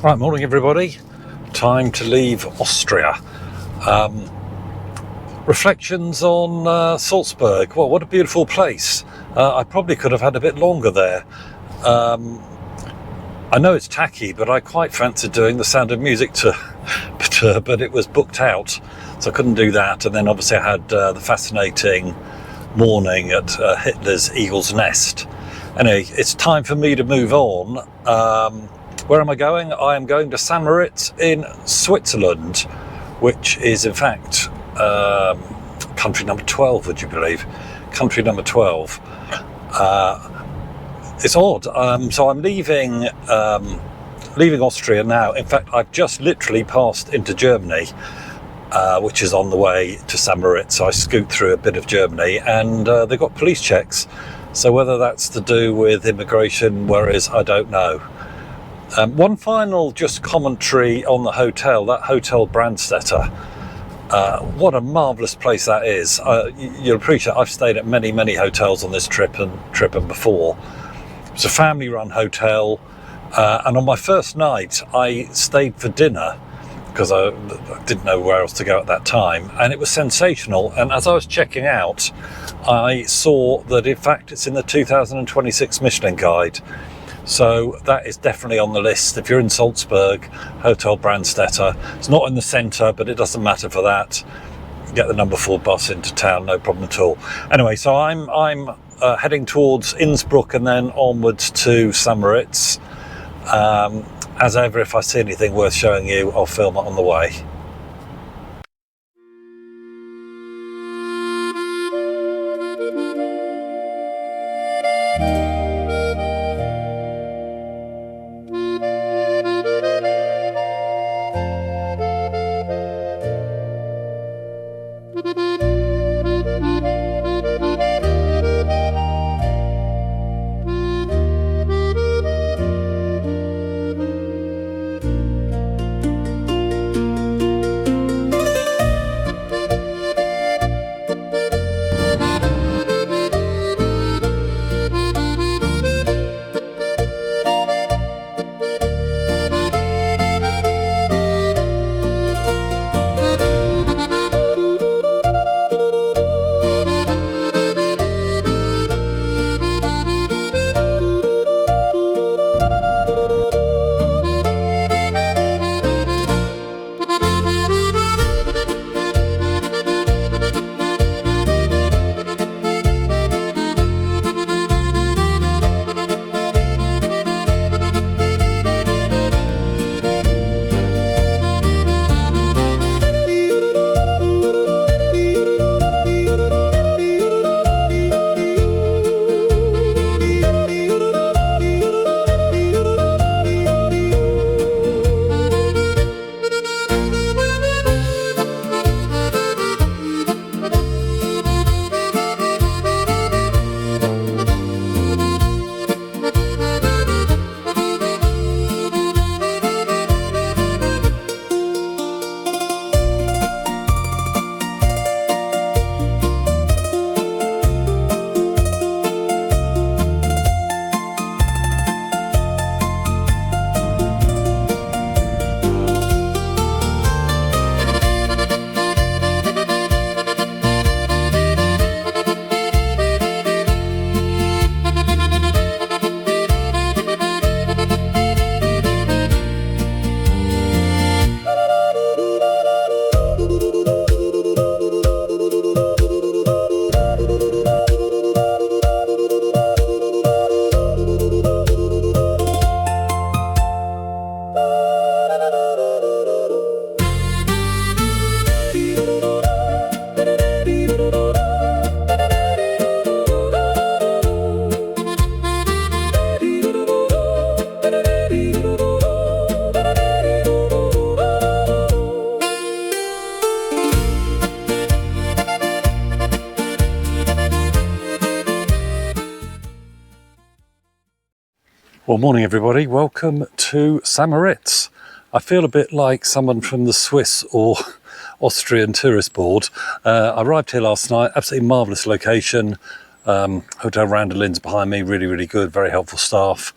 Right, morning everybody. Time to leave Austria. Reflections on Salzburg. Well, what a beautiful place. I probably could have had a bit longer there. I know it's tacky, but I quite fancied doing the Sound of Music tour, but it was booked out, so I couldn't do that. And then obviously I had the fascinating morning at Hitler's Eagle's Nest. Anyway, it's time for me to move on. Where am I going? I am going to St. Moritz in Switzerland, which is in fact country number 12, would you believe? Country number 12. It's odd. So I'm leaving Austria now. In fact, I've just literally passed into Germany, which is on the way to St. Moritz. So I scoot through a bit of Germany, and they've got police checks. So whether that's to do with immigration, whereas I don't know. One final just commentary on the hotel, that Hotel Brandstetter. What a marvellous place that is. You'll appreciate I've stayed at many hotels on this trip and before. It's a family-run hotel, and on my first night I stayed for dinner because I didn't know where else to go at that time, and it was sensational. And as I was checking out, I saw that in fact it's in the 2026 Michelin Guide. So that is definitely on the list. If you're in Salzburg, Hotel Brandstetter. It's not in the centre, but it doesn't matter for that. Get the number 4 bus into town, no problem at all. Anyway, so I'm heading towards Innsbruck and then onwards to St. Moritz. As ever, if I see anything worth showing you, I'll film it on the way. Well, morning everybody, welcome to St. Moritz. I feel a bit like someone from the Swiss or Austrian tourist board. I arrived here last night, absolutely marvellous location. Hotel Randolin's behind me, really good, very helpful staff.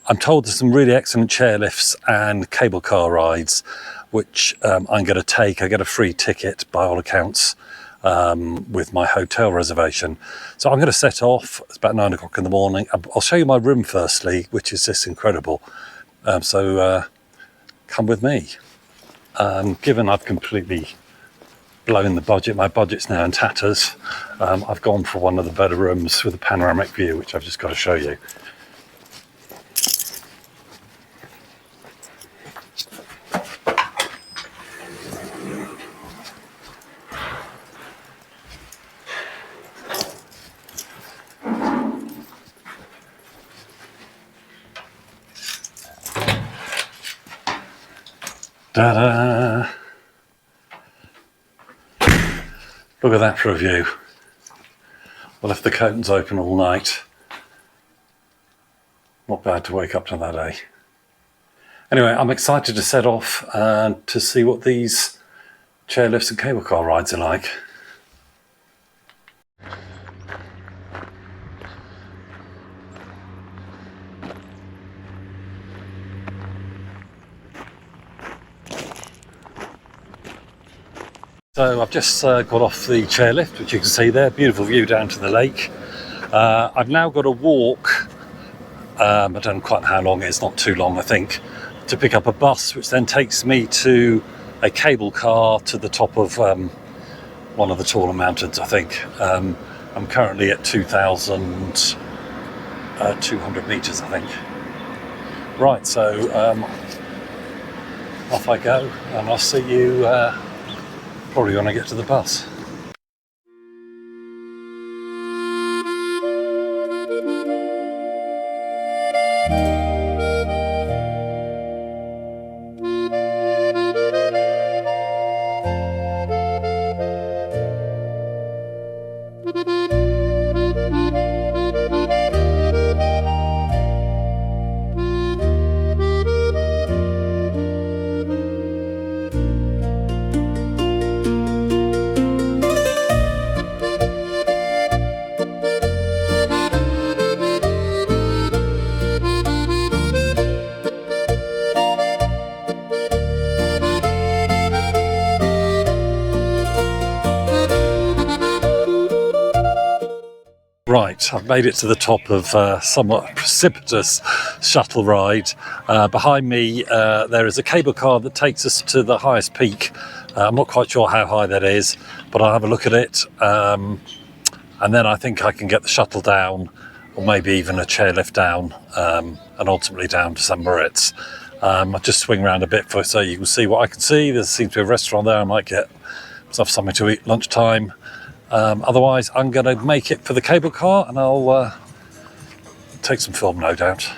I'm told there's some really excellent chairlifts and cable car rides, which I'm going to take. I get a free ticket by all accounts with my hotel reservation. So I'm going to set off. It's about 9 o'clock in the morning. I'll show you my room firstly, which is just incredible. So come with me. Given I've completely blown the budget, my budget's now in tatters, I've gone for one of the better rooms with a panoramic view, which I've just got to show you. Ta-da! Look at that for a view. I left the curtains open all night. Not bad to wake up to that, eh? Anyway, I'm excited to set off and to see what these chairlifts and cable car rides are like. So I've just got off the chairlift, which you can see there, beautiful view down to the lake. I've now got to walk, I don't know quite how long, it's not too long I think, to pick up a bus, which then takes me to a cable car to the top of one of the taller mountains, I think. I'm currently at 2,200 metres, I think. Right, so off I go, and I'll see you probably when I get to the bus. Right, I've made it to the top of a somewhat precipitous shuttle ride. Behind me there is a cable car that takes us to the highest peak. I'm not quite sure how high that is, but I'll have a look at it. And then I think I can get the shuttle down, or maybe even a chairlift down, and ultimately down to St Moritz. I'll just swing around a bit so you can see what I can see. There seems to be a restaurant there. I might get myself something to eat lunchtime. Otherwise, I'm going to make it for the cable car, and I'll take some film, no doubt.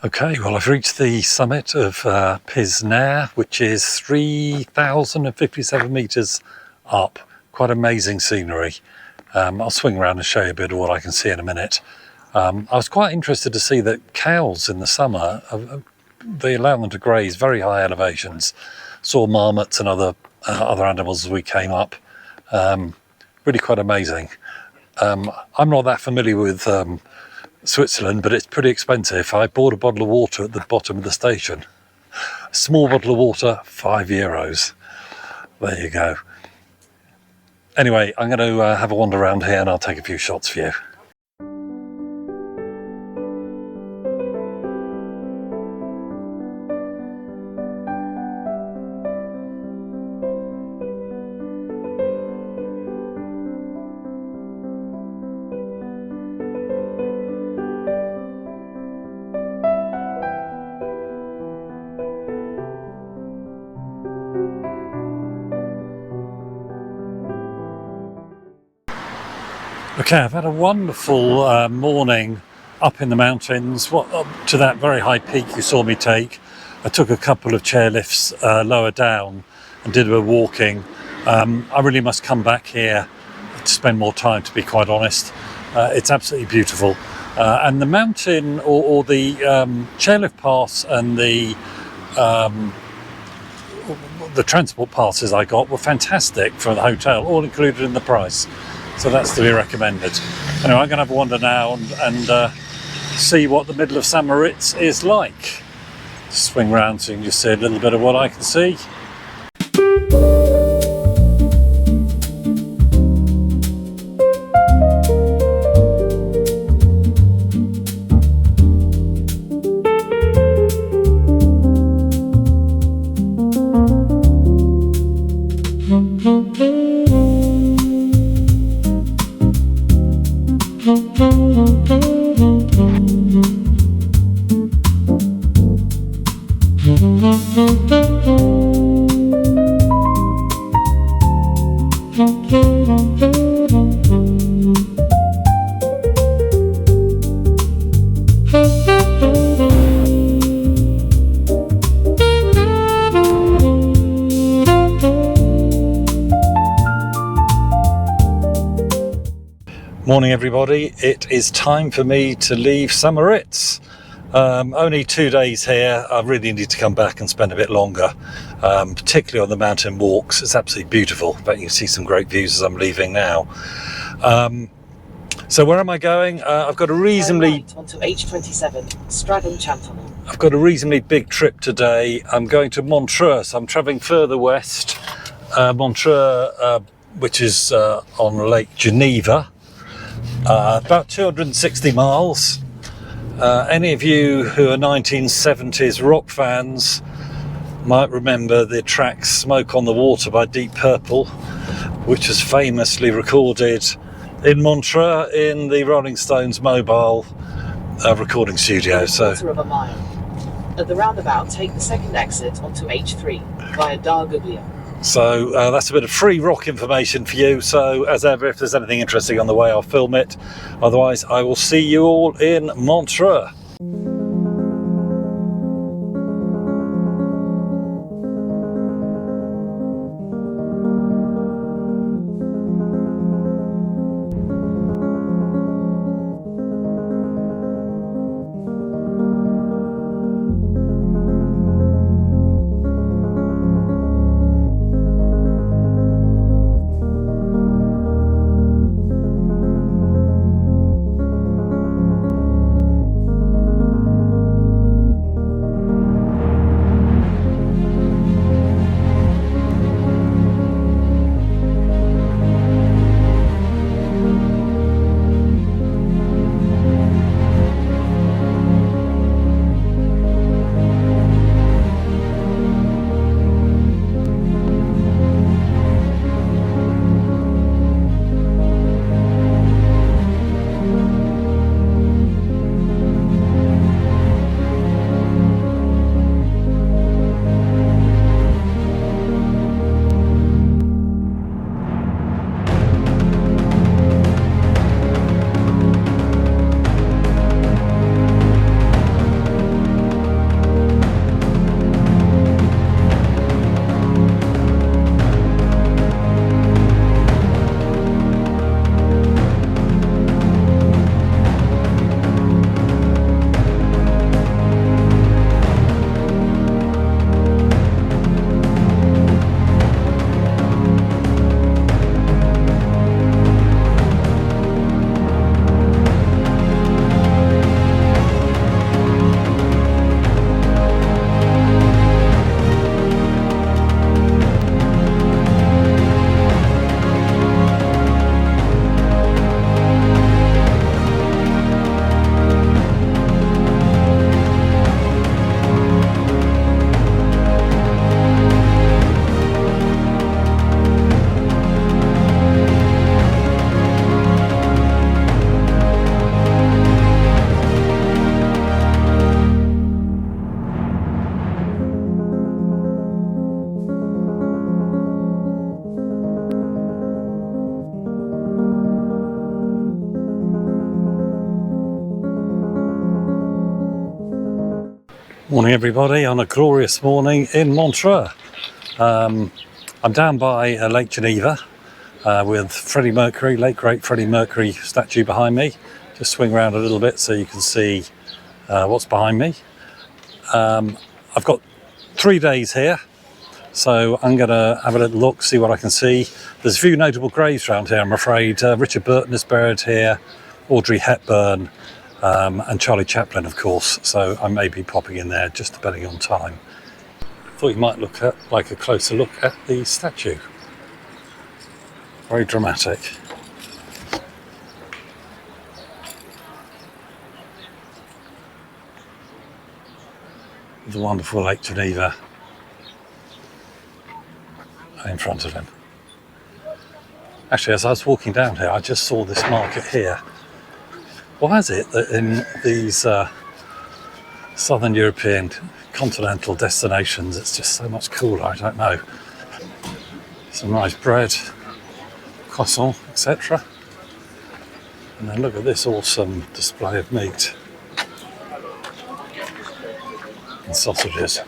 Okay, well, I've reached the summit of Pisnare, which is 3,057 metres up. Quite amazing scenery. I'll swing around and show you a bit of what I can see in a minute. I was quite interested to see that cows in the summer, they allow them to graze very high elevations. Saw marmots and other animals as we came up. Really quite amazing. I'm not that familiar with Switzerland, but it's pretty expensive. I bought a bottle of water at the bottom of the station. A small bottle of water, €5. There you go. Anyway, I'm going to have a wander around here and I'll take a few shots for you. Okay, I've had a wonderful morning up in the mountains, up to that very high peak you saw me take. I took a couple of chairlifts lower down and did a bit of walking. I really must come back here to spend more time, to be quite honest. It's absolutely beautiful. And the mountain or the chairlift pass and the transport passes I got were fantastic for the hotel, all included in the price. So that's to be recommended. Anyway, I'm going to have a wander now and see what the middle of St. Moritz is like. Swing round so you can just see a little bit of what I can see. Morning everybody, it is time for me to leave St. Moritz. Only 2 days here. I really need to come back and spend a bit longer, particularly on the mountain walks. It's absolutely beautiful. In fact, you can see some great views as I'm leaving now. So where am I going? I've got a reasonably onto H27 Stradon Chantonnel. I've got a reasonably big trip today. I'm going to Montreux, so I'm travelling further west. Montreux, which is on Lake Geneva. About 260 miles. Any of you who are 1970s rock fans might remember the track Smoke on the Water by Deep Purple, which was famously recorded in Montreux in the Rolling Stones mobile recording studio. So, quarter of a mile. At the roundabout, take the second exit onto H3 via Dargublia. So that's a bit of free rock information for you. So as ever, if there's anything interesting on the way, I'll film it. Otherwise, I will see you all in Montreux. Morning everybody, on a glorious morning in Montreux. I'm down by Lake Geneva with Freddie Mercury, late great Freddie Mercury statue behind me. Just swing around a little bit so you can see what's behind me. I've got 3 days here, so I'm going to have a little look, see what I can see. There's a few notable graves around here, I'm afraid. Richard Burton is buried here, Audrey Hepburn, and Charlie Chaplin, of course, so I may be popping in there just depending on time. Thought you might like a closer look at the statue. Very dramatic. The wonderful Lake Geneva in front of him. Actually, as I was walking down here, I just saw this market here. Why is it that in these southern European continental destinations it's just so much cooler? I don't know. Some nice bread, croissant, etc. And then look at this awesome display of meat and sausages.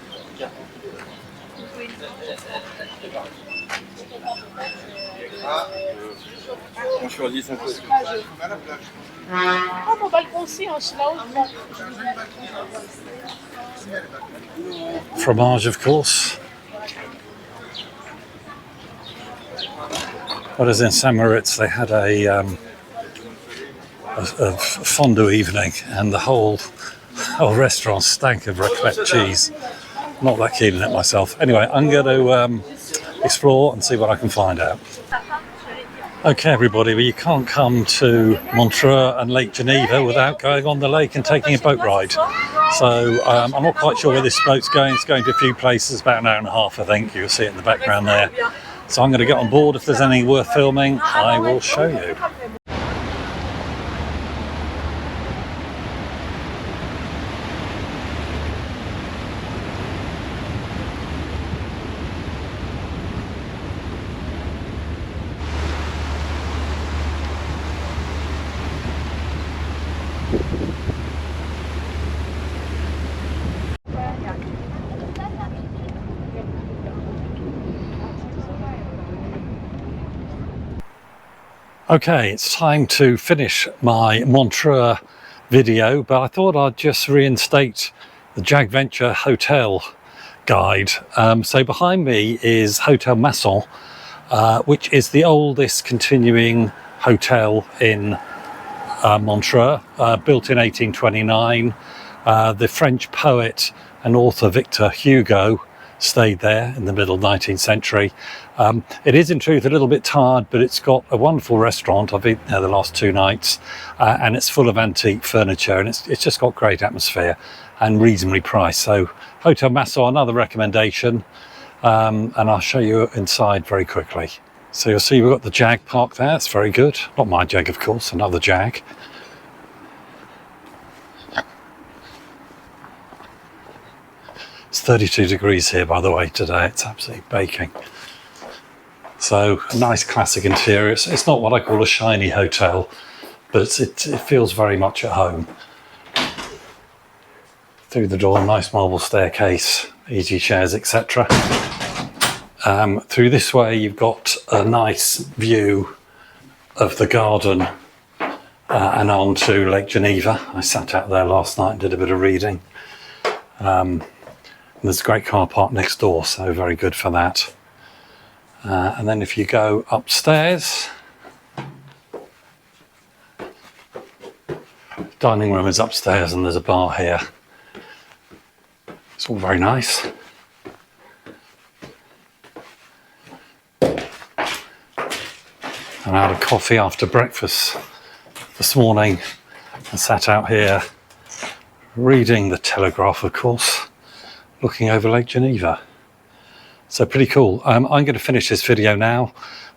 Fromage, of course. Whereas in St. Moritz they had a fondue evening, and the whole restaurant stank of raclette cheese. Not that keen on it myself. Anyway, I'm going to explore and see what I can find out. Okay everybody, well, you can't come to Montreux and Lake Geneva without going on the lake and taking a boat ride. So I'm not quite sure where this boat's going. It's going to a few places, about an hour and a half I think. You'll see it in the background there. So I'm going to get on board. If there's anything worth filming, I will show you. Okay, it's time to finish my Montreux video, but I thought I'd just reinstate the Jag Venture Hotel guide. So behind me is Hotel Masson, which is the oldest continuing hotel in Montreux, built in 1829. The French poet and author Victor Hugo stayed there in the middle 19th century. It is in truth a little bit tired, but it's got a wonderful restaurant. I've eaten there the last 2 nights, and it's full of antique furniture, and it's just got great atmosphere and reasonably priced. So Hotel Masson, another recommendation, and I'll show you inside very quickly. So you'll see we've got the Jag parked there. It's very good. Not my Jag, of course, another Jag. It's 32 degrees here, by the way, today. It's absolutely baking. So a nice classic interior. It's not what I call a shiny hotel, but it feels very much at home. Through the door, nice marble staircase, easy chairs, etc. Through this way, you've got a nice view of the garden and on to Lake Geneva. I sat out there last night and did a bit of reading. There's a great car park next door, so very good for that. And then if you go upstairs, dining room is upstairs and there's a bar here. It's all very nice. And I had a coffee after breakfast this morning and sat out here reading the Telegraph, of course, looking over Lake Geneva. So pretty cool. I'm going to finish this video now.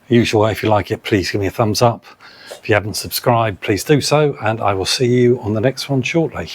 Usual way, if you like it, please give me a thumbs up. If you haven't subscribed, please do so, and I will see you on the next one shortly.